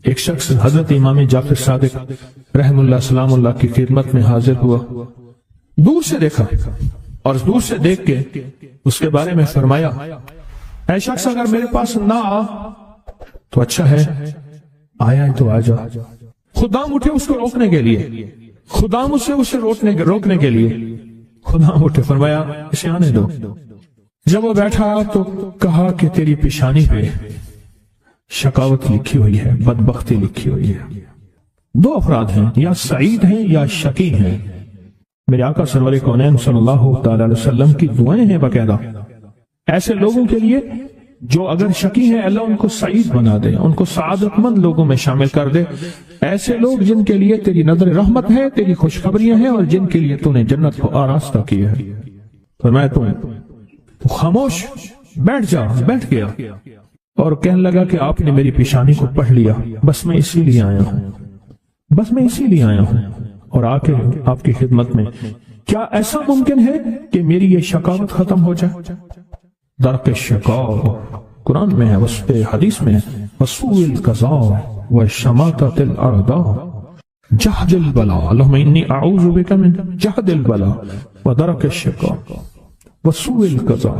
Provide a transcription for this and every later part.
ایک شخص حضرت امام جعفر صادق رحم اللہ سلام اللہ کی خدمت میں حاضر ہوا، دور سے دیکھا اور دور سے دیکھ کے اس کے بارے میں فرمایا، اے شخص اگر میرے پاس نہ آ تو اچھا ہے، آیا ہے تو آ جا۔ خدام اٹھے اس کو روکنے کے لیے، خدام اسے روکنے کے لیے خدام اٹھے، فرمایا اسے آنے دو۔ جب وہ بیٹھا تو کہا کہ تیری پیشانی پہ شقاوت لکھی ہوئی ہے، بدبختی لکھی ہوئی ہے۔ دو افراد ہیں، یا سعید ہیں یا شقی ہیں۔ میرے آقا سرور کونین صلی اللہ تعالی علیہ وسلم کی دعائیں ہیں باقاعدہ ایسے لوگوں کے لیے جو اگر شقی ہیں، اللہ ان کو سعید بنا دے، ان کو سعادت مند لوگوں میں شامل کر دے۔ ایسے لوگ جن کے لیے تیری نظر رحمت ہے، تیری خوشخبریاں ہیں، اور جن کے لیے تو نے جنت کو آراستہ کیا ہے۔ فرمایا تو خاموش بیٹھ جا۔ بیٹھ گیا اور کہنے لگا کہ آپ نے میری پیشانی کو پڑھ لیا، بس میں اسی لیے آیا ہوں، بس میں اسی لیے آیا ہوں اور آ کے آپ کی خدمت میں۔ کیا ایسا ممکن ہے کہ میری یہ شقاوت ختم ہو جائے؟ درک الشقاء قرآن میں ہے، حدیث میں ہے، وسوء القضاء وشماتۃ الاعداء جہد البلاء، اللہم انی اعوذ بک من جہد البلاء ودرک الشقاء وسوء القضاء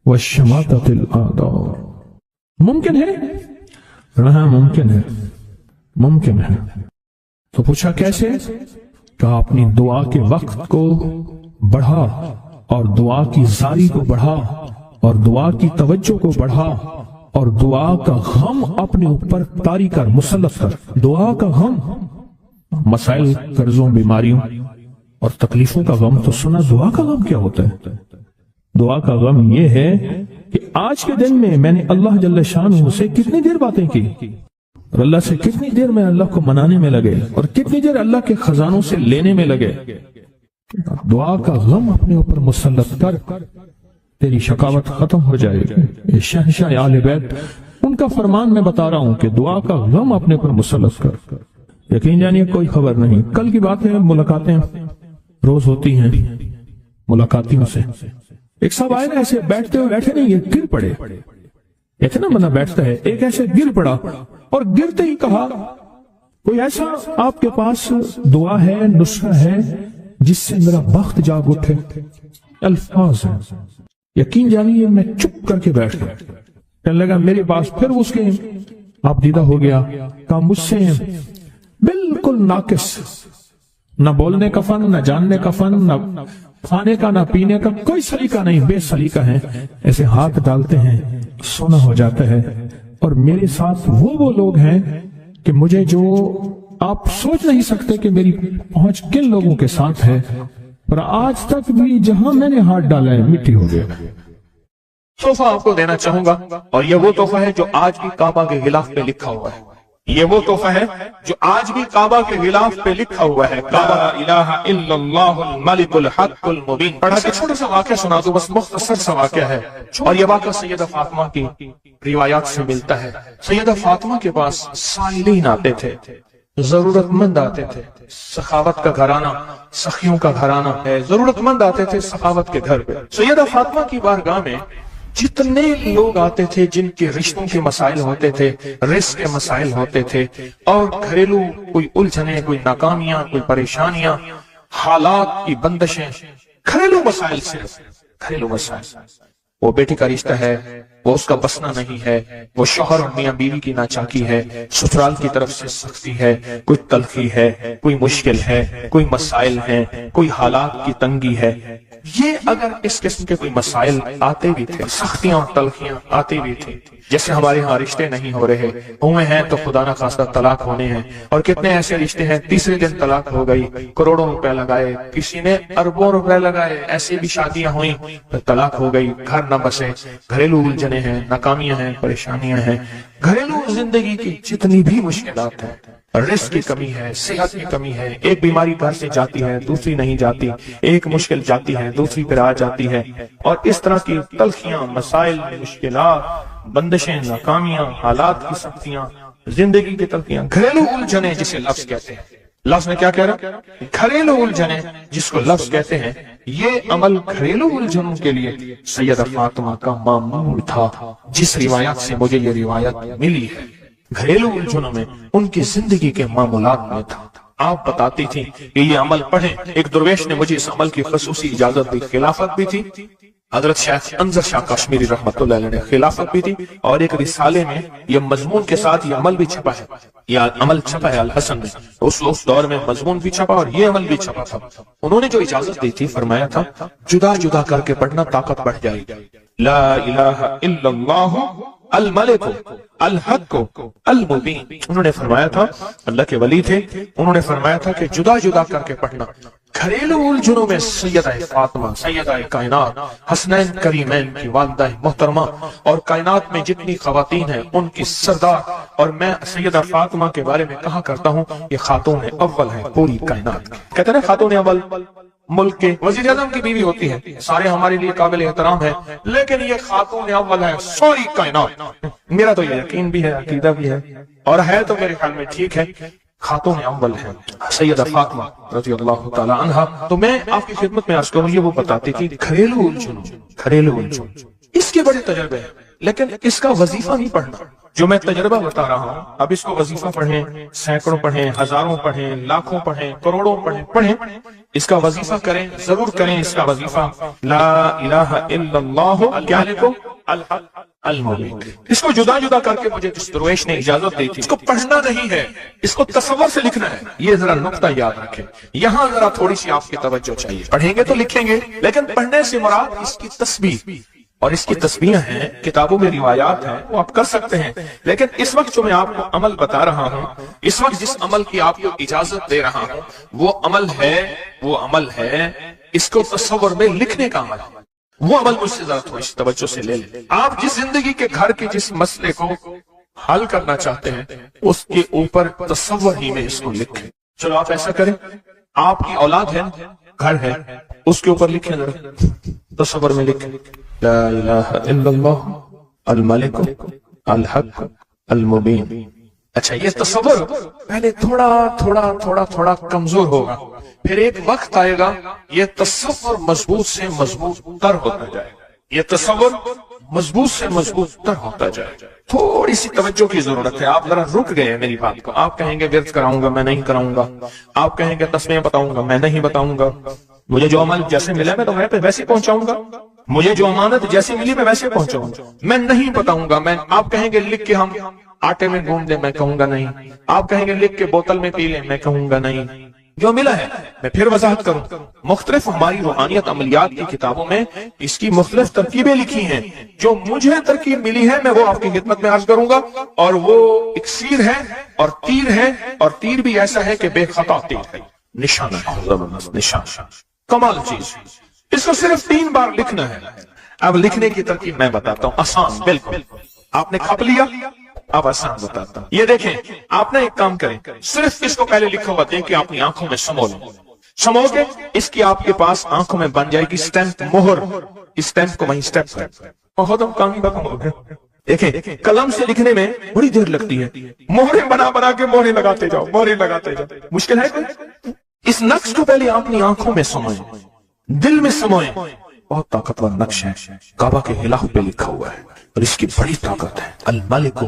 وشماتۃ الاعداء۔ ممکن ہے؟ ہاں ممکن ہے، ممکن ہے۔ تو پوچھا کیسے؟ کہ اپنی دعا کے وقت کو بڑھا اور دعا کی زاری کو بڑھا اور دعا کی توجہ کو بڑھا اور دعا کا غم اپنے اوپر طاری کر، مسلط کر۔ دعا کا غم، مسائل، قرضوں، بیماریوں اور تکلیفوں کا غم تو سنا، دعا کا غم کیا ہوتا ہے؟ دعا کا غم یہ ہے کہ آج کے دن میں نے اللہ جل شانہ سے کتنی دیر باتیں کی اور اللہ سے کتنی دیر میں اللہ کو منانے میں لگے اور کتنی دیر اللہ کے خزانوں سے لینے میں لگے۔ دعا کا غم اپنے اوپر مسلط کر، تیری شقاوت ختم ہو جائے گی۔ شہنشاہ آل بیت ان کا فرمان میں بتا رہا ہوں کہ دعا کا غم اپنے اوپر مسلط کر۔ یقین جانیے کوئی خبر نہیں، کل کی بات ہے، ملاقاتیں روز ہوتی ہیں ملاقاتیوں سے۔ ایک صاحب آئے نا، ایسے بیٹھتے ہوئے بیٹھے نہیں، یہ گر پڑے۔ اتنا بندہ بیٹھتا ہے، ایک ایسے گر پڑا اور گرتے ہی کہا، کوئی ایسا آپ کے پاس دعا ہے، نسخہ ہے جس سے میرا بخت جاگ اٹھے؟ الفاظ ہیں، یقین جانیے میں چپ کر کے بیٹھ گیا۔ کہنے لگا میرے پاس، پھر اس کے آپ دیدہ ہو گیا، کہا مجھ سے بالکل ناقص، نہ بولنے کا فن، نہ جاننے کا فن، نہ کھانے کا نہ پینے کا کوئی سلیقہ نہیں، بے سلیقہ ہے، ایسے ہاتھ ڈالتے ہیں سونا ہو جاتا ہے۔ اور میرے ساتھ وہ لوگ ہیں کہ مجھے جو آپ سوچ نہیں سکتے کہ میری پہنچ کن لوگوں کے ساتھ ہے، پر آج تک بھی جہاں میں نے ہاتھ ڈالا ہے مٹی ہو گیا۔ تحفہ آپ کو دینا چاہوں گا، اور یہ وہ تحفہ ہے جو آج بھی کعبہ کے غلاف پہ لکھا ہوا ہے۔ یہ وہ تحفہ ہے جو آج بھی کعبہ کے غلاف پہ لکھا ہوا ہے، لا الہ الا اللہ الملک الحق المبین۔ پڑھا کہ چھوٹا سا واقعہ سنا دو، بس مختصر سا واقعہ ہے، اور یہ واقعہ سیدہ فاطمہ کی روایات سے ملتا ہے۔ سیدہ فاطمہ کے پاس سائلین آتے تھے، ضرورت مند آتے تھے، سخاوت کا گھرانہ، سخیوں کا گھرانہ ہے، ضرورت مند آتے تھے سخاوت کے گھر پہ۔ سیدہ فاطمہ کی بارگاہ میں جتنے لوگ آتے تھے جن کے رشتوں کے مسائل ہوتے تھے، رزق کے مسائل ہوتے تھے، اور گھریلو کوئی الجھنیں، کوئی ناکامیاں، کوئی پریشانیاں، حالات کی بندشیں، گھریلو مسائل، صرف گھریلو مسائل، وہ بیٹی کا رشتہ ہے، وہ اس کا بسنا نہیں ہے، وہ شوہر اور میاں بیوی کی ناچاکی ہے، سسرال کی طرف سے سختی ہے، کوئی تلخی ہے، کوئی مشکل ہے، کوئی مسائل ہیں، کوئی حالات کی تنگی ہے۔ یہ اگر اس قسم کے کوئی مسائل آتے بھی تھے، سختیاں اور تلخیاں آتی بھی تھی، جیسے ہمارے ہاں رشتے نہیں ہو رہے، ہوئے ہیں تو خدا نہ خواستہ طلاق ہونے ہیں، اور کتنے ایسے رشتے ہیں تیسرے دن طلاق ہو گئی، کروڑوں روپے لگائے، کسی نے اربوں روپے لگائے، ایسے بھی شادیاں ہوئیں طلاق ہو گئی، گھر نہ بسے، گھریلو الجھنیں ہیں، ناکامیاں ہیں، پریشانیاں ہیں، گھریلو زندگی کی جتنی بھی مشکلات ہیں، رزق کی کمی ہے، صحت کی کمی ہے، ایک بیماری گھر سے جاتی ہے دوسری نہیں جاتی، ایک مشکل جاتی ہے دوسری پھر آ جاتی ہے، اور اس طرح کی تلخیاں، مسائل، مشکلات، بندشیں، ناکامیاں، حالات کی سختیاں، زندگی کی تلخیاں، گھریلو الجھنیں جسے لفظ کہتے ہیں۔ لفظ میں کیا کہہ رہا؟ گھریلو الجھنیں جس کو لفظ کہتے ہیں۔ یہ عمل گھریلو الجھنوں کے لیے سیدہ فاطمہ کا معمول تھا، جس روایت سے مجھے یہ روایت ملی ہے۔ घरेलू उलझनों में, उनकी जिंदगी के मामूलात में था। आप बताती थी कि ये अमल पढ़ें। एक दुर्वेश ने मुझे इस अमल की खसूसी इजाजत दी। खिलाफत भी थी, हजरत शेख अंजर शाह कश्मीरी रहमतुल्लाह अलैह ने खिलाफत भी थी, और एक रिसाले में ये मजमून के साथ ये अमल भी छपा है, या अमल छपा है अल हसन में। उस दौर में मजमून भी छपा और ये अमल भी छपा था। उन्होंने जो इजाजत दी थी, फरमाया था जुदा जुदा करके पढ़ना ताकत बढ़ जाएगी। ला इलाहा इल्लल्लाह अल मलिक अल हक अल मुबीन। उन्होंने फरमाया था, अल्लाह के वली थे, उन्होंने फरमाया था कि जुदा जुदा करके पढ़ना। घरेलू उलझनों में सैयदा फातिमा, सैयदा कायनात, हसनैन करीमैन की वालिदा मोहतरमा, और कायनात में जितनी खवातीन हैं उनकी सरदार। और मैं सैयदा फातिमा के बारे में कहा करता हूँ, ये खातून अव्वल है पूरी कायनात। कहते हैं खातून अव्वल मुल्क के वजीर आजम की बीवी होती है, सारे हमारे लिए काबिल एहतराम है, लेकिन ये खातून अव्वल है सारी कायनात। मेरा तो ये यकीन भी है, अकीदा भी है, और है तो मेरे ख्याल में ठीक है, खातून अव्वल है सैयदा फातिमा रज़ियल्लाहु ताला अन्हा। तो मैं आपकी खिदमत में अर्ज करूं, ये वो बताती थी घरेलू उलझन, इसके बड़े तजर्बे हैं, लेकिन इसका वजीफा नहीं पढ़ना। जो मैं तजर्बा बता रहा हूं, अब इसको वजीफा पढ़ें, सैकड़ों पढ़ें, हजारों पढ़ें, लाखों पढ़ें, करोड़ों पढ़ें, इसका वजीफा करें, जरूर करें इसका वजीफा। ला इलाहा इल्लल्लाह क्या लिखो अल हक अल मुबीन। इसको जुदा जुदा करके मुझे जिस दुर्वेश ने इजाजत दी थी, इसको पढ़ना नहीं है, इसको तसव्वुर से लिखना है। ये जरा नुक्ता याद रखें, यहाँ जरा थोड़ी सी आपकी तवज्जो चाहिए। पढ़ेंगे तो लिखेंगे, लेकिन पढ़ने से मुराद इसकी तस्बीह, और इसकी तस्बीह हैं, किताबों में रिवायात हैं, वो आप कर सकते हैं। लेकिन इस वक्त जो मैं आपको अमल बता रहा हूं, इस वक्त जिस अमल की आपको इजाजत दे रहा हूं, वो अमल है इसको तसव्वुर में लिखने का अमल। वो अमल मुझसे जरा थोड़ी सी तवज्जो से ले लें। आप जिस जिंदगी के घर के जिस मसले को हल करना चाहते हैं, उसके ऊपर तसव्वुर ही में इसको लिखें। चलो आप ऐसा करें, आपकी औलाद है, घर है, उसके ऊपर लिखें, जरा तसव्वुर में लिखें ला इलाहा इल्लल्लाह अल मलिक अल हक अल मुबीन। अच्छा, ये तसव्वुर पहले थोड़ा कमजोर होगा, फिर एक वक्त आएगा ये तसव्वुर मजबूत से मजबूत तर होता जाएगा। ये तसव्वुर मजबूत से मजबूत तर होता जाएगा। थोड़ी सी तवज्जो की जरूरत है। आप जरा रुक गए मेरी बात को। आप कहेंगे विर्द कराऊंगा, मैं नहीं कराऊंगा। आप कहेंगे तस्बीह बताऊंगा, मैं नहीं बताऊंगा। मुझे जो अमल जैसे मिला मैं तो वहां पे वैसे पहुंचाऊंगा। मुझे जो अमानत जैसी मिली मैं वैसे पहुंचाऊंगा, मैं नहीं बताऊंगा। मैं आप कहेंगे लिख के हम आटे में गूंद लें, मैं कहूंगा नहीं। आप कहेंगे लिख के बोतल में पी लें, मैं कहूंगा नहीं। जो मिला है मैं फिर वजाहत करूं। मुख्तलिफ हमारी रूहानियत अमलियात की किताबों में इसकी मुख्तलिफ तरकीबें लिखी हैं। जो मुझे तरकीब मिली है मैं वो आपकी खिदमत में अर्ज करूंगा, और वो इक्सीर है और तीर है, और तीर भी ऐसा है कि बेखता तीर है, निशाना है, जबरदस्त निशान, कमाल चीज। इसको सिर्फ 3 बार लिखना है। अब लिखने की तरकीब मैं बताता हूं, आसान बिल्कुल। आपने खप लिया, अब आसान बताता हूं। ये देखें, आपने एक काम करें, सिर्फ इसको पहले लिखा हुआ दें कि अपनी आंखों में समो के इसकी आपके पास आंखों में बन जाएगी स्टैंप, मोहर। इस स्टैंप को वहीं स्टैंप कर, बहुत हम काम खत्म हो गया। देखें, कलम से लिखने में बड़ी देर लगती है, मोहरे बना के मोहरे लगाते जाओ, मुश्किल है कोई? इस नक्श को पहले अपनी आंखों में समोएं, दिल में समोएं। बहुत ताकतवर नक्श है, काबा के हिलाफ पे लिखा हुआ है, और इसकी बड़ी ताकत है। अल मलिक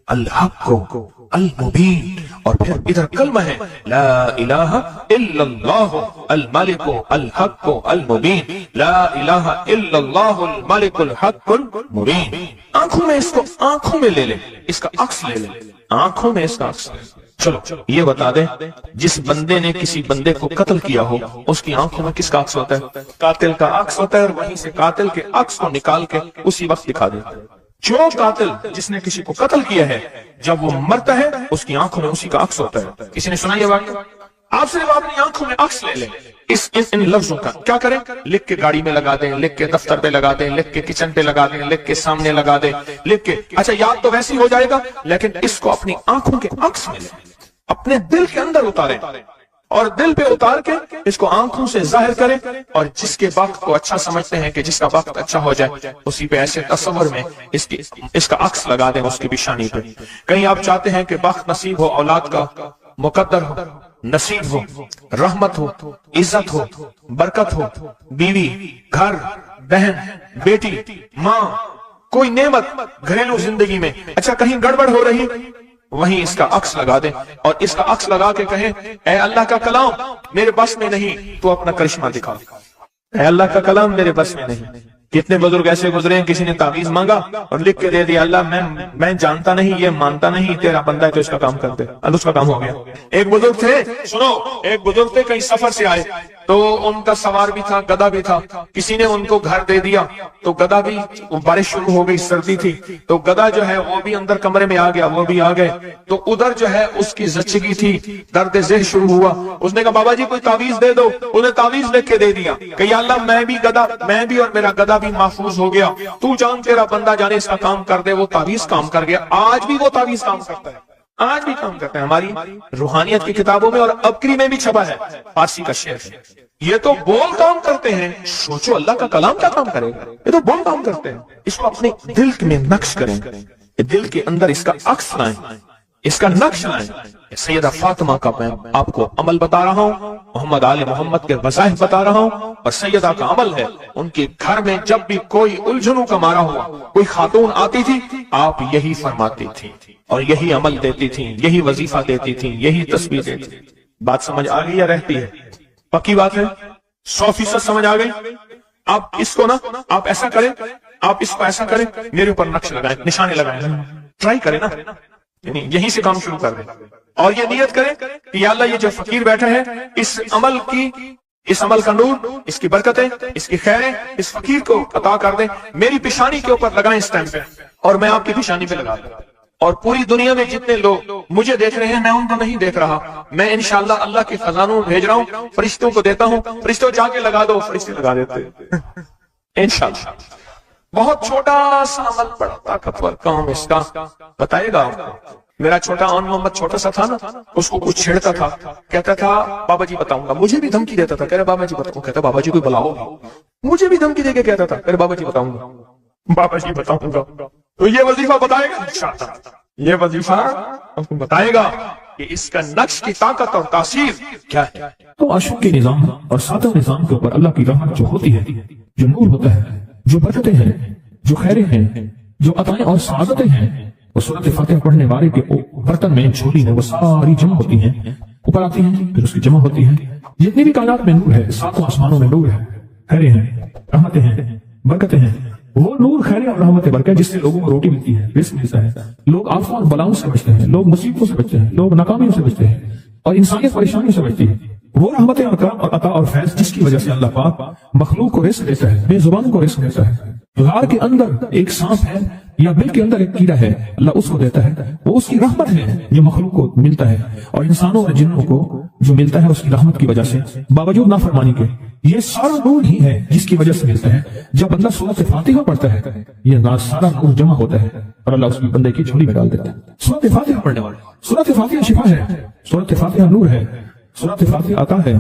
अल हक अल मुबीन, और फिर इधर कलमा है ला इलाहा इल्लल्लाह अल मलिक अल हक अल मुबीन, ला इलाहा इल्लल्लाह अल मलिक अल हक अल मुबीन। आंखों में इसको, आंखों में ले ले, इसका अक्स ले ले, आंखों में इसका अक्स। चलो ये बता दें, जिस बंदे ने किसी बंदे को कत्ल किया हो, उसकी आंखों में किसका अक्स होता है? कातिल का अक्स होता है, और वहीं से कातिल के अक्स को निकाल के उसी वक्त दिखा देता है। जो कातिल जिसने किसी को कत्ल किया है, जब वो मरता है उसकी आंखों में उसी का अक्स होता है। किसी ने सुना ये वाक़या? आप सिर्फ अपनी आंखों में अक्स ले लें इन लफ्जों का। क्या करें? लिख के गाड़ी में लगा दें, लिख के दफ्तर पे लगा दें, लिख के किचन पे लगा दें, लिख के सामने लगा दें, लिख के। अच्छा, याद तो वैसे ही हो जाएगा, लेकिन इसको अपनी आंखों के अक्स में लें, अपने दिल के अंदर उतारें, और दिल पे उतार के इसको आंखों से जाहिर करें। और जिसके वक्त को अच्छा समझते हैं कि जिसका वक्त अच्छा हो जाए, उसी पे ऐसे तस्वर में इसका अक्स लगा दें उसकी बिशानी पे। कहीं आप चाहते हैं कि वक्त नसीब हो, औलाद का मुकद्दर हो, नसीब हो, रहमत हो, इज्जत हो, बरकत हो, बीवी, घर, बहन, बेटी, माँ, कोई नेमत घरेलू जिंदगी में। अच्छा, कहीं गड़बड़ हो रही, وہیں اس کا عکس لگا دیں اور اس کا عکس لگا کے کہیں اے اللہ کا کلام میرے بس میں نہیں تو اپنا کرشمہ دکھا. اے اللہ کا کلام میرے بس میں نہیں. کتنے بزرگ ایسے گزرے ہیں کسی نے تعویذ مانگا اور لکھ کے دے دیا اللہ میں جانتا نہیں یہ مانتا نہیں تیرا بندہ ہے تو اس کا کام کر دے. اس کا کام ہو گیا. ایک بزرگ تھے سنو ایک بزرگ تھے کہیں سفر سے آئے تو ان کا سوار بھی تھا گدھا بھی تھا. کسی نے ان کو گھر دے دیا تو گدھا بھی بارش شروع ہو گئی سردی تھی تو گدھا جو ہے وہ بھی اندر کمرے میں آ گیا وہ بھی آ گئے تو ادھر جو ہے اس کی زچگی تھی درد ذہن شروع ہوا. اس نے کہا بابا جی کوئی تعویذ دے دو. انہیں تعویذ لکھ کے دے دیا کہ یا اللہ میں بھی اور میرا گدھا بھی محفوظ ہو گیا تو جان تیرا بندہ جانے اس کا کام کر دے. وہ تعویذ کام کر گیا. آج بھی وہ تعویذ کام کرتا ہے آج بھی کام کرتا ہے. ہماری روحانیت کی کتابوں میں اور ابکری میں بھی چھپا ہے فارسی کا شعر. یہ تو بول کام کرتے ہیں سوچو اللہ کا کلام کیا کام کرے گا. یہ تو بول کام کرتے ہیں. اس کو اپنے دل میں نقش کریں دل کے اندر اس کا عکس لائیں اس کا نقش لائیں. سیدہ فاطمہ کا میں آپ کو عمل بتا رہا ہوں محمد آل محمد کے وظائف بتا رہا ہوں اور سیدہ کا عمل ہے. ان کے گھر میں جب بھی کوئی الجھنوں کا مارا ہوا کوئی خاتون آتی تھی آپ یہی فرماتی تھی اور یہی عمل دیتی تھی یہی وظیفہ دیتی تھی یہی تسبیح دیتی تھی. بات سمجھ آ گئی یا رہتی ہے؟ پکی بات ہے 100% سمجھ آ گئی. آپ اس کو نا آپ ایسا کریں آپ اس کو ایسا کریں میرے اوپر نقش لگائیں نشانے لگائیں ٹرائی کریں نا یعنی یہیں سے کام شروع کر دیں اور یہ نیت کریں کہ یا اللہ یہ جو فقیر بیٹھے ہیں اس عمل کا نور اس کی برکتیں اس کی خیریں اس فقیر کو عطا کر دیں. میری پیشانی کے اوپر لگائیں اس ٹائم پہ اور میں آپ کی پیشانی پہ لگا دوں اور پوری دنیا میں جتنے لوگ مجھے دیکھ رہے ہیں میں ان کو نہیں دیکھ رہا. میں انشاءاللہ اللہ کے خزانوں بھیج رہا ہوں فرشتوں کو دیتا ہوں فرشتوں جا کے لگا دو فرشتے لگا دیتے انشاءاللہ. بہت چھوٹا سا عمل بڑا طاقتور کام اس کا بتائے گا آپ کو. میرا چھوٹا آن محمد چھوٹا سا تھا نا اس کو کچھ چھیڑتا تھا کہتا تھا بابا جی بتاؤں گا. مجھے بھی دھمکی دیتا تھا کہہ رہا بابا جی بتاؤں کہتا بابا جی کوئی بلاؤ مجھے بھی دھمکی دے کے کہتا تھا کہہ رہا بابا جی بتاؤں گا بابا جی بتاؤں گا. تو یہ وظیفہ بتائے گا انشاءاللہ. یہ وظیفہ آپ کو بتائے گا کہ اس کا نقش کی طاقت اور تاثیر کیا ہے. تو عاشق کے نظام اور سادہ نظام کے اوپر اللہ کی رحمت جو ہوتی ہے جو نور ہوتا ہے جو برکتیں ہیں جو خیریں ہیں جو عطائیں اور سعادتیں ہیں وہ سورۃ فاتحہ پڑھنے والے کے برتن میں جھولی میں وہ ساری جمع ہوتی ہیں اوپر آتی ہیں پھر اس کی جمع ہوتی ہیں. جتنی بھی کائنات میں نور ہے ساتوں آسمانوں میں نور ہے خیریں ہیں رحمتیں ہیں برکتیں ہیں. وہ نور خیر اور رحمت برکت جس سے لوگوں کو روٹی ملتی ہے رزق ملتا ہے. لوگ آفات اور بلاؤں سے بچتے ہیں لوگ مصیبتوں سے بچتے ہیں لوگ ناکامیوں سے بچتے ہیں اور انسانیت پریشانیوں سے بچتی ہے. وہ رحمت اور کرم اور عطا اور فیض جس کی وجہ سے اللہ پاک مخلوق کو رزق دیتا ہے بے زبانوں کو رزق دیتا ہے. غار کے اندر ایک سانپ ہے یا بل کے اندر ایک کیڑا ہے اللہ اس کو دیتا ہے. وہ اس کی رحمت ہے جو مخلوق کو ملتا ہے اور انسانوں اور جنوں کو جو ملتا ہے اس کی رحمت کی وجہ سے باوجود نافرمانی کے. یہ سارا نور ہی ہے جس کی وجہ سے ملتا ہے. جب بندہ سورۃ فاتحہ پڑھتا ہے یہ سارا نور جمع ہوتا ہے اور اللہ اس کی بندے کی جھولی میں ڈال دیتا ہے. سورۃ فاتحہ پڑھنے والے سورۃ فاتحہ شفا ہے سورۃ فاتحہ نور ہے سورۃ فاتحہ عطا ہے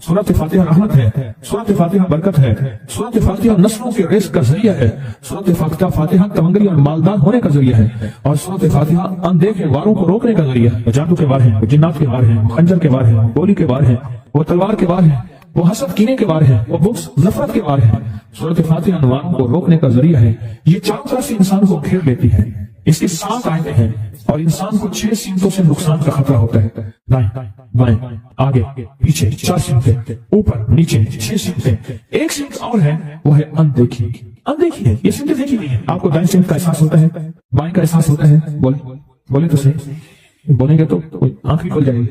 سورۃ فاتحہ رحمت ہے سورۃ فاتحہ برکت ہے سورۃ فاتحہ نسلوں کے رزق کا ذریعہ ہے سورۃ فاتحہ تمنگری اور مالدار ہونے کا ذریعہ ہے اور سورۃ فاتحہ اندیکھے واروں کو روکنے کا ذریعہ ہے. وہ جادو کے وار ہیں وہ جنات کے وار ہیں وہ خنجر کے وار ہیں وہ گولی کے وار ہیں وہ تلوار کے وار ہیں وہ حسد کینے کے وار ہیں وہ بغض نفرت کے وار ہیں. سورۃ فاتحہ انواروں کو روکنے کا ذریعہ ہے. یہ چاروں طرف سے انسان کو گھیر لیتی ہے. اس کے 7 آیتیں ہیں اور انسان کو 6 سمتوں سے نقصان کا خطرہ ہوتا ہے. دائیں بائیں آگے پیچھے 4 سمتیں اوپر نیچے 6 سمتیں. ایک سمت اور ہے وہ ہے اندیکھی. اندیکھی ہے یہ سمتیں دیکھی نہیں ہے. آپ کو دائیں سمت کا احساس ہوتا ہے بائیں کا احساس ہوتا ہے بولے تو صحیح بولیں گے تو آنکھ بھی کھل جائے گی.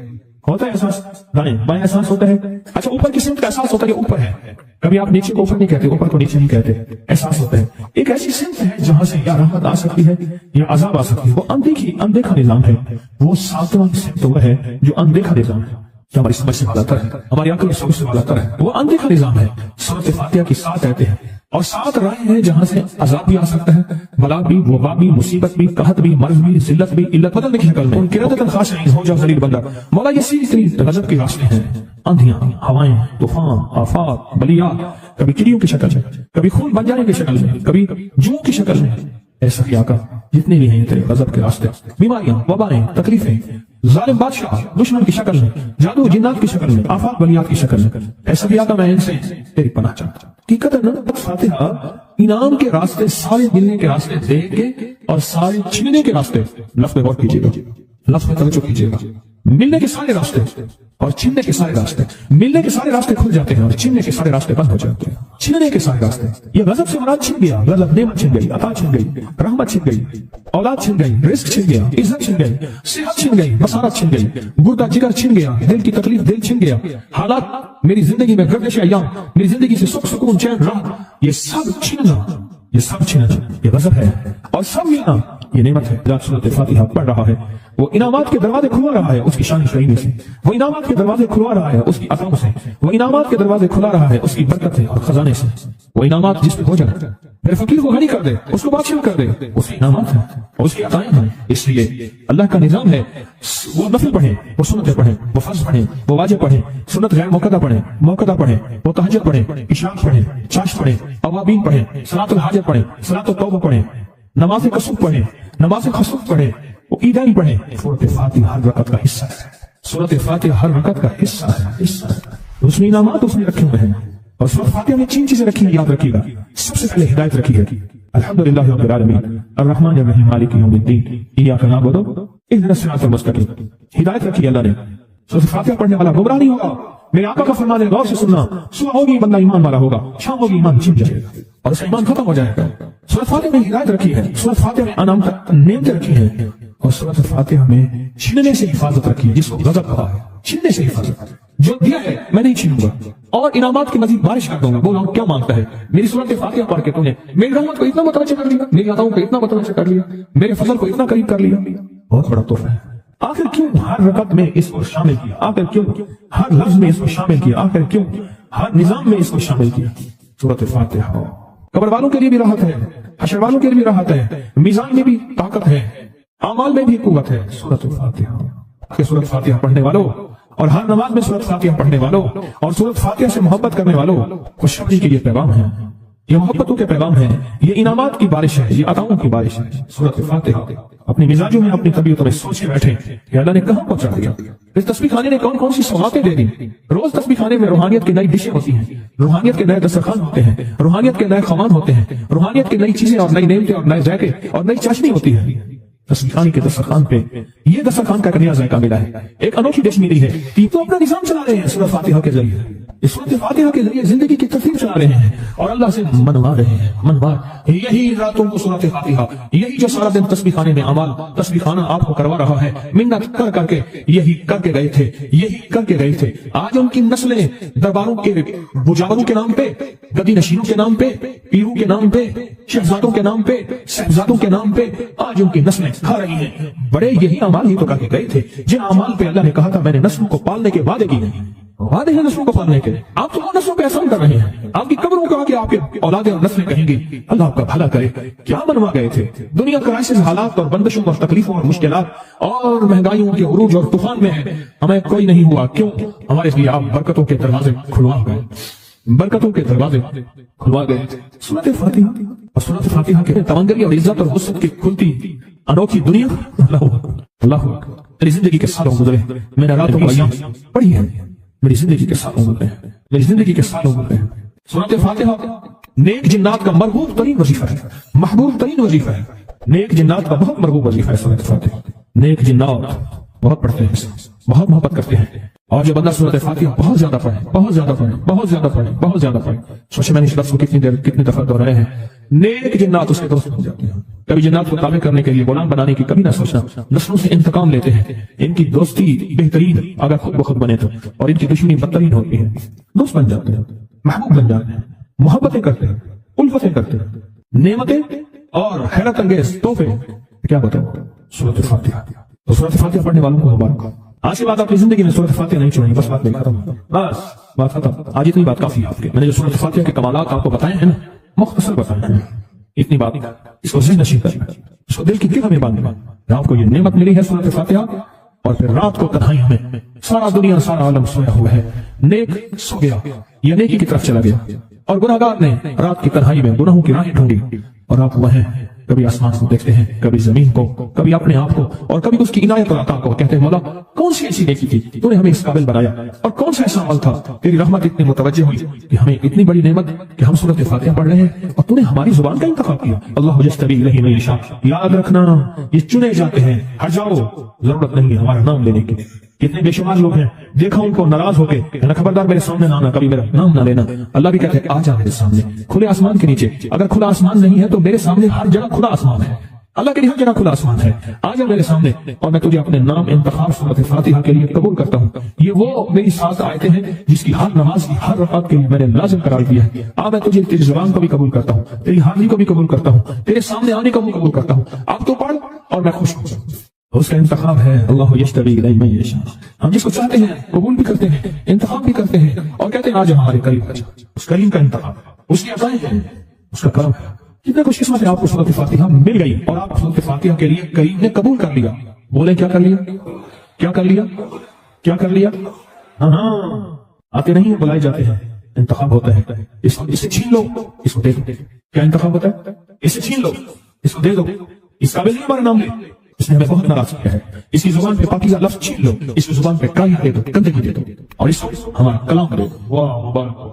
ہوتا ہے احساس دائیں بائیں احساس ہوتا ہے. اچھا اوپر کی سمت کا احساس ہوتا ہے کہ اوپر ہے. کبھی آپ نیچے کو اوپر نہیں کہتے اوپر کو نیچے نہیں کہتے احساس ہوتا ہے. ایک ایسی سمت ہے جہاں سے یا رحمت آ سکتی ہے یا عذاب آ سکتی ہے. وہ اندیکھا نظام ہے. وہ 7واں سمت وہ ہے جو اندیکھا نظام ہے. ہماری سمجھ سے بالاتر ہے ہماری عقل کی سمجھ سے بالاتر ہے. وہ اندیکھا نظام ہے. سورۃ فاتحہ کی 7 آیتیں ہیں اور 7 راہیں ہیں جہاں سے عذاب بھی آ سکتا ہے بلا بھی وبا بھی مصیبت بھی قحط بھی مرض بھی ذلت بھی علت بدلنے کی شکل میں. ان قرۃ خاشعین ہو جا ذلیل بندہ. مولا یہ سیدھی غضب کے راستے ہیں. آندھیاں ہوائیں طوفان آفات بلیات کبھی چڑیوں کی شکل میں کبھی خون بن جانے کی شکل میں کبھی جوں کی شکل میں. ایسا کیا کا جتنے بھی ہیں تیرے غضب کے راستے بیماریاں وبائیں تکلیفیں ظالم بادشاہ دشمن کی شکل میں جادو جنات کی شکل میں آفات بلیات کی شکل میں. ایسا کیا کا میں ان سے تیری پناہ چاہتا ہوں. حقیقت فاتحہ انعام کے راستے سارے ملنے کے راستے دے کے اور سارے چھیننے کے راستے لفظ غور کیجیے گا. लफ्ज में तवज्जो कीजिएगा। मिलने के सारे रास्ते और छीनने के सारे रास्ते, मिलने के सारे रास्ते खुल जाते हैं और छीनने के सारे रास्ते बंद हो जाते हैं। छीनने के सारे रास्ते, ये गजब से मुराद छिन गया, गजब नेमत छिन गई, अता छिन गई, रहमत छिन गई, औलाद छिन गई, रिस्क छिन गया, इज्जत छिन गई, सेहत छिन गई, मसारत छिन गई, गुर्दा जिगर छिन गया, दिल की तकलीफ दिल छिन गया, हालात मेरी जिंदगी में गर्दिश अय्याम, मेरी जिंदगी से सुख सुकून चैन रहा, ये सब छीनना, ये सब छीनना ये गजब है और सब मिलना ये नेमत है। जब सूरत फातिहा पढ़ रहा है वो इनामात के दरवाजे खुलवा रहा है उसकी शान करीमी से, वो इनामात के दरवाजे खुलवा रहा है उसकी अताओं से, वो इनामात के दरवाजे खुला रहा है उसकी बरकत से और खजाने से। वो इनामात जिस पे हो जाए मेरे फकीर को गनी कर दे, उसको बादशाह कर दे, उसके इनामात है और उसकी अताएं हैं। इसलिए अल्लाह का निजाम है, वो नफल पढ़े, वो सुन्नतें पढ़े, वो फर्ज पढ़े, वो वाजिब पढ़े, सुन्नत गैर मुक़द्दा पढ़े, मुक़द्दा पढ़े, वो तहज्जुद पढ़े, इशराक पढ़े, चाश पढ़े, अवाबीन पढ़े, सलातुल हाजत पढ़े, सलातुल तौबा पढ़े, नमाज कसूफ पढ़े, नमाज खसूफ पढ़े, वो ईदैन पढ़े। सूरत फातिहा हर रकत का हिस्सा है, सूरत फातिहा हर रकत का हिस्सा है। उसमें इनामात उसने रखे हुए हैं और सूरत फातिहा में 3 चीजें रखी हैं, याद रखिएगा। सबसे पहले हिदायत रखी है, अल्हम्दुलिल्लाहि रब्बिल आलमीन अर्रहमानिर रहीम मालिकि यौमिद्दीन इय्याका नअबुदु व इहदिनस सिरातल मुस्तकीम। हिदायत रखी है अल्लाह ने। सूरत फातिहा पढ़ने वाला गुमराह नहीं होगा। मेरे आका का फरमान है, गौर से सुनना, सुबह होगी बंदा ईमान वाला होगा, शाम होगी ईमान छिप जाएगा और उसका ईमान खत्म हो जाएगा। सूरत फातिहा में हिदायत रखी है, सूरत फातिहा में अनाम नेमतें रखी है और सूरत फातिहा में छीनने से हिफाजत रखी है, जिसको गजब कहा है, छीनने से हिफाजत। जो दिया है मैं नहीं छीनूंगा और इनामात की मजीद बारिश कर दूंगा। बोलो क्या मांगता है? मेरी सूरत फातिहा पढ़ के तूने मेरी रहमत को इतना मुतवज्जो कर लिया, मेरी अताओं को इतना मुतवज्जो कर लिया, मेरे फजल को इतना करीब कर लिया, बहुत बड़ा तोहफा है। आखिर क्यों हर रकत में इसको शामिल किया? आखिर क्यों हर लफ्ज में इसको शामिल किया? आखिर क्यों हर निजाम में इसको शामिल किया? सूरत फातिहा कब्र वालों के लिए भी राहत है, हशर वालों के लिए भी राहत है, मीजान में भी ताकत है, अमाल में भी कुव्वत है। सूरत फातिहा, सूरत फातिहा पढ़ने वालों और हर नमाज में सूरत फातिहा पढ़ने वालों और सूरत फातिहा से मोहब्बत करने वालों खुशखबरी के ये पैगाम है, ये मोहब्बतों के पैगाम है, ये इनामात की बारिश है, ये अताओं की बारिश है। सूरत फातिहा अपनी मिजाजों में अपनी तबीयतों में सोच के बैठे कि अल्लाह ने कहां पहुंचा दिया। इस तस्बीह खाने ने कौन कौन सी सौगातें दे दी। रोज तस्बीह खाने में रूहानियत की नई डिशें होती हैं, रूहानियत के नए दस्तरखान होते हैं, रूहानियत के नए खमान होते हैं, रूहानियत की नई चीजें और नई नेमतें और नए जायके और नई चाशनी होती है। तस्बीह खाने के दस्तरखान पे ये दस्तरखान का नया जायका मिला है, एक अनोखी डिश मिली है। तीन तो अपना निजाम चला रहे हैं सूरत फातिहा के जरिए, इस सूरत फातिहा के जरिए जिंदगी की तरतीब चला रहे हैं और अल्लाह से मनवा रहे हैं, मनवा। यही रातों को सूरत फातिहा, यही जो सारा दिन तस्बीह खाने में अमाल तस्बीह खाना आपको करवा रहा है, मिन्नत कर करके यही करके गए थे, यही करके गए थे। आज उनकी नस्लें दरबारों के बुजावरों के नाम पे, गदी नशीनों के नाम पे, पीरों के नाम पे, शहजादों के नाम पे, साहबजादों के नाम पे आज उनकी नस्लें खा रही हैं। बड़े यही अमाल ही तो करके गए थे जिन अमाल पे अल्लाह ने कहा था मैंने नस्लों को पालने के वादे किए हैं, वादे हैं नस्लों को पालने के। आप तो नस्लों पे एहसान कर रहे हैं, आपकी कब्रों को आके आपके औलादे और नस्लें कहेंगी अल्लाह आपका भला करे। क्या बनवा गए थे? दुनिया क्राइसिस हालात और बंदिशों और तकलीफों और मुश्किलात और महंगाइयों के उरूज और तूफान में है, हमें कोई नहीं हुआ। क्यों? हमारे लिए आप बरकतों के दरवाजे खुलवा गए, बरकतों के दरवाजे खुलवा गए। सूरत फातिहा और सूरत फातिहा के तमंगरी और इज्जत और वसत की खुलती अनोखी दुनिया। अल्लाह मेरी जिंदगी के सालों गुजरे, मैंने रातों को अय्याम पढ़ी है, मेरी जिंदगी के सालों गुजरे, मेरी जिंदगी के सालों गुजरे। सूरत फातिहा नेक जिन्नात का मरगूब तरीन वजीफा है, महबूब तरीन वजीफा है, नेक जिन्नात का बहुत मरगूब वजीफा है। सूरत फातिहा नेक जिन्नात बहुत पढ़ते हैं, बहुत मोहब्बत करते हैं और जो बंदा सूरत फातिहा बहुत ज्यादा पढ़े, बहुत ज्यादा पढ़े, बहुत ज्यादा पढ़े, बहुत ज्यादा पढ़े, सोचे मैंने इस लफ्ज़ को कितनी देर कितनी दफा दोहराए हैं, नेक जिन्नात उसके दोस्त बन जाते हैं। कभी जिन्नात को ताबे करने के लिए, गुलाम बनाने की कभी ना सोचना, नस्लों से इंतकाम लेते हैं। इनकी दोस्ती बेहतरीन अगर खुद बखुद बने तो, और इनकी दुश्मनी बदतरीन होती है। दोस्त बन जाते हैं, महबूब बन जाते हैं, मोहब्बतें करते हैं, उल्फतें करते हैं, नेमतें और हैरत अंगेज तोहफे। क्या बताओ सूरत फातिहा। तो सूरत फातिहा पढ़ने वालों को मुबारक। आज के बाद अपनी जिंदगी में सूरत फातिहा नहीं छोड़ेंगे, बस बात नहीं खत्म, बस बात खत्म। आज इतनी बात काफी है आपके। मैंने जो सूरत फातिहा के कमालात आपको बताए हैं ना, मुख्तसर बताए हैं, इतनी बात इसको ज़हन नशीं करना, इसको दिल की किरण में बांधना। आपको ये नेमत मिली है सूरत फातिहा और फिर रात को तन्हाइयों में सारा दुनिया सारा आलम सोया हुआ है, नेक सो गया, ये नेकी की तरफ चला गया और गुनाहगार ने रात की तन्हाई में गुनाहों की राहें ढूंढी और आप वह हैं कभी आसमान को देखते हैं, कभी जमीन को, कभी अपने आप को और कभी उसकी इनायत और अता को। कहते हैं मौला कौन सी ऐसी नेकी थी तूने हमें इस काबिल बनाया और कौन सा ऐसा अमल था तेरी रहमत इतनी मुतवज्जो हुई कि हमें इतनी बड़ी नेमत कि हम सूरत फातिहा पढ़ रहे हैं और तूने हमारी जुबान का इंतखाब किया। अल्लाह यस्तबी इलैहि मन यशा, याद रखना ये चुने जाते हैं, हट जाओ ضرورت نہیں ہے ہمارا نام لینے کی. کتنے بے شمار لوگ ہیں دیکھا ان کو ناراض ہو کے کہنا خبردار میرے سامنے نہ آنا, کبھی میرا نام نہ لینا. اللہ بھی کہتے ہیں آ جا میرے سامنے کھلے آسمان کے نیچے. اگر کھلا آسمان نہیں ہے تو میرے سامنے ہر جگہ کھلا آسمان ہے. اللہ کے لیے ہر جگہ کھلا آسمان ہے. آ جا میرے سامنے اور میں تجھے اپنے نام انتخاب سورۃ فاتحہ کے لیے قبول کرتا ہوں. یہ وہ میری 7 آیتیں ہیں جس کی ہر نماز کی ہر رکعت کے لیے میں نے لازم قرار دیا ہے. اب میں تجھے تیری زبان کو بھی قبول کرتا ہوں, تیری حاضری کو بھی قبول کرتا ہوں, تیرے سامنے آنے کو بھی قبول کرتا ہوں. اب تو پڑھ اور میں خوش ہوں. اس کا انتخاب ہے اللہ یجتبی الیہ من یشاء. ہم جس کو چاہتے ہیں قبول بھی کرتے ہیں, انتخاب بھی کرتے ہیں اور کہتے ہیں آج ہمارے قریب آ جا. اس کریم کا انتخاب ہے, اس کی عطائیں ہیں, اس کا کرم ہے. کتنا خوش قسمت ہے آپ کو سورۃ فاتحہ مل گئی اور آپ سورۃ فاتحہ کے لیے کریم نے قبول کر لیا. بولے کیا کر لیا, کیا کر لیا, کیا کر لیا؟ ہاں آتے نہیں ہیں بلائے جاتے ہیں. انتخاب ہوتا ہے, اسے چھین لو, اس کو دے دو. کیا انتخاب ہوتا ہے؟ اسے چھین لو, اس کو دے دو. اس قابل نہیں ہمارا نام لے, اس نے ہمیں بہت ناراض کیا ہے. اس کی زبان پہ پاکیزہ لفظ چھین لو, اس کی زبان پہ کایا دے دو, گندگی دے دو اور اس کو ہمارا کلام دے دو. واہ مبارک.